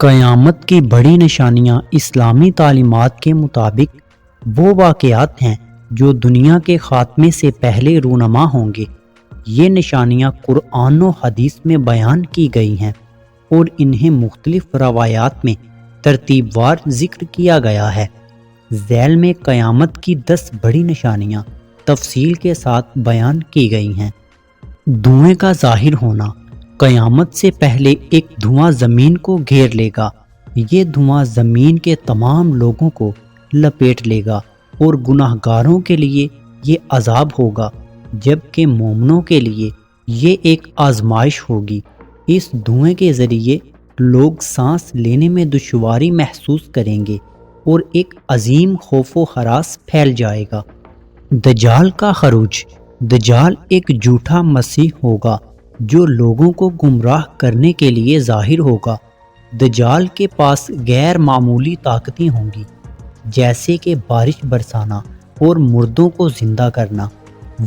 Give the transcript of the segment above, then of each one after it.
قیامت کی بڑی نشانیاں اسلامی تعلیمات کے مطابق وہ واقعات ہیں جو دنیا کے خاتمے سے پہلے رونما ہوں گے۔ یہ نشانیاں قرآن و حدیث میں بیان کی گئی ہیں اور انہیں مختلف روایات میں ترتیب وار ذکر کیا گیا ہے۔ ذیل میں قیامت کی 10 بڑی نشانیاں تفصیل کے ساتھ بیان کی گئی ہیں۔ دھوئیں کا ظاہر ہونا۔ قیامت سے پہلے ایک دھواں زمین کو گھیر لے گا۔ یہ دھواں زمین کے تمام لوگوں کو لپیٹ لے گا اور گناہ گاروں کے لیے یہ عذاب ہوگا، جبکہ مومنوں کے لیے یہ ایک آزمائش ہوگی۔ اس دھوئیں کے ذریعے لوگ سانس لینے میں دشواری محسوس کریں گے اور ایک عظیم خوف و ہراس پھیل جائے گا۔ دجال کا خروج۔ دجال ایک جھوٹا مسیح ہوگا جو لوگوں کو گمراہ کرنے کے لیے ظاہر ہوگا۔ دجال کے پاس غیر معمولی طاقتیں ہوں گی، جیسے کہ بارش برسانا اور مردوں کو زندہ کرنا۔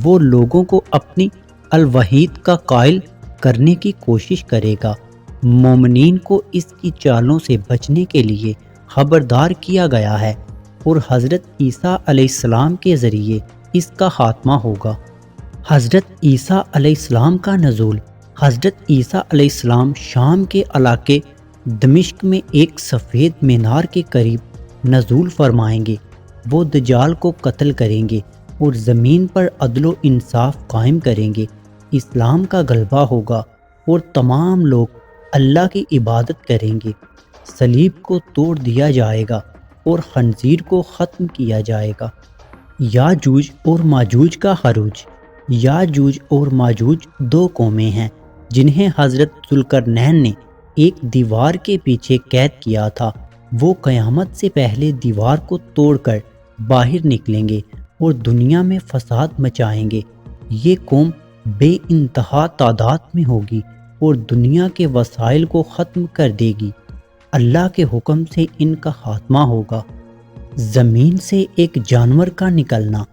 وہ لوگوں کو اپنی الوحید کا قائل کرنے کی کوشش کرے گا۔ مومنین کو اس کی چالوں سے بچنے کے لیے خبردار کیا گیا ہے اور حضرت عیسیٰ علیہ السلام کے ذریعے اس کا خاتمہ ہوگا۔ حضرت عیسیٰ علیہ السلام کا نزول۔ حضرت عیسیٰ علیہ السلام شام کے علاقے دمشق میں ایک سفید مینار کے قریب نزول فرمائیں گے۔ وہ دجال کو قتل کریں گے اور زمین پر عدل و انصاف قائم کریں گے۔ اسلام کا غلبہ ہوگا اور تمام لوگ اللہ کی عبادت کریں گے۔ صلیب کو توڑ دیا جائے گا اور خنزیر کو ختم کیا جائے گا۔ یاجوج اور ماجوج کا خروج۔ یاجوج اور ماجوج 2 قومیں ہیں جنہیں حضرت ذوالقرنین نے ایک دیوار کے پیچھے قید کیا تھا۔ وہ قیامت سے پہلے دیوار کو توڑ کر باہر نکلیں گے اور دنیا میں فساد مچائیں گے۔ یہ قوم بے انتہا تعداد میں ہوگی اور دنیا کے وسائل کو ختم کر دے گی۔ اللہ کے حکم سے ان کا خاتمہ ہوگا۔ زمین سے ایک جانور کا نکلنا۔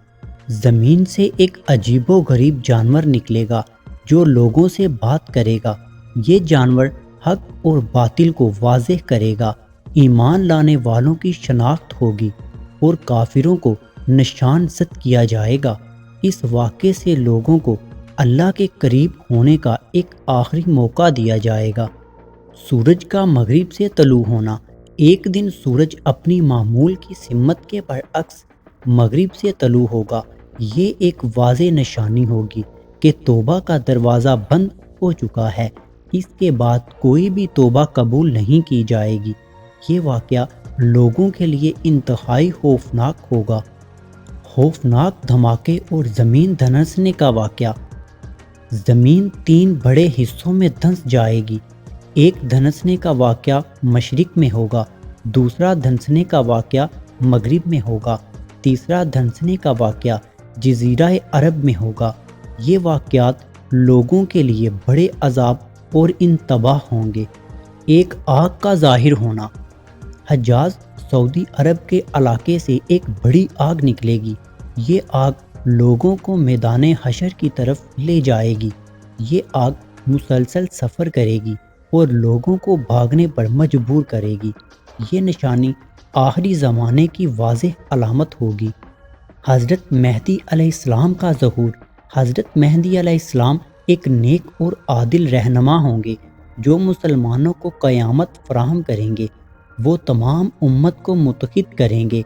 زمین سے ایک عجیب و غریب جانور نکلے گا جو لوگوں سے بات کرے گا۔ یہ جانور حق اور باطل کو واضح کرے گا۔ ایمان لانے والوں کی شناخت ہوگی اور کافروں کو نشان زد کیا جائے گا۔ اس واقعے سے لوگوں کو اللہ کے قریب ہونے کا ایک آخری موقع دیا جائے گا۔ سورج کا مغرب سے طلوع ہونا۔ ایک دن سورج اپنی معمول کی سمت کے برعکس مغرب سے طلوع ہوگا۔ یہ ایک واضح نشانی ہوگی کہ توبہ کا دروازہ بند ہو چکا ہے۔ اس کے بعد کوئی بھی توبہ قبول نہیں کی جائے گی۔ یہ واقعہ لوگوں کے لیے انتہائی خوفناک ہوگا۔ خوفناک دھماکے اور زمین دھنسنے کا واقعہ۔ زمین 3 بڑے حصوں میں دھنس جائے گی۔ ایک دھنسنے کا واقعہ مشرق میں ہوگا، دوسرا دھنسنے کا واقعہ مغرب میں ہوگا، تیسرا دھنسنے کا واقعہ جزیرہ عرب میں ہوگا۔ یہ واقعات لوگوں کے لیے بڑے عذاب اور انتباہ ہوں گے۔ ایک آگ کا ظاہر ہونا۔ حجاز سعودی عرب کے علاقے سے ایک بڑی آگ نکلے گی۔ یہ آگ لوگوں کو میدان حشر کی طرف لے جائے گی۔ یہ آگ مسلسل سفر کرے گی اور لوگوں کو بھاگنے پر مجبور کرے گی۔ یہ نشانی آخری زمانے کی واضح علامت ہوگی۔ حضرت مہدی علیہ السلام کا ظہور۔ حضرت مہدی علیہ السلام ایک نیک اور عادل رہنما ہوں گے جو مسلمانوں کو قیامت فراہم کریں گے۔ وہ تمام امت کو متحد کریں گے۔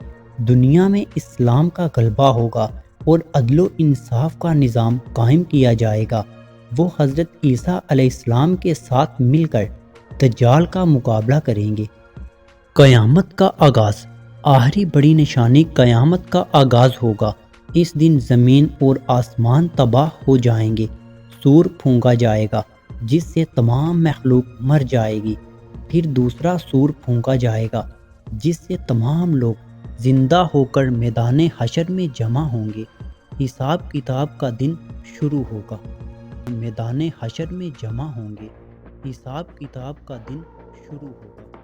دنیا میں اسلام کا غلبہ ہوگا اور عدل و انصاف کا نظام قائم کیا جائے گا۔ وہ حضرت عیسیٰ علیہ السلام کے ساتھ مل کر دجال کا مقابلہ کریں گے۔ قیامت کا آغاز۔ آخری بڑی نشانی قیامت کا آغاز ہوگا۔ اس دن زمین اور آسمان تباہ ہو جائیں گے۔ سور پھونکا جائے گا جس سے تمام مخلوق مر جائے گی۔ پھر دوسرا سور پھونکا جائے گا جس سے تمام لوگ زندہ ہو کر میدان حشر میں جمع ہوں گے۔ حساب کتاب کا دن شروع ہوگا۔ میدان حشر میں جمع ہوں گے۔ حساب کتاب کا دن شروع ہوگا۔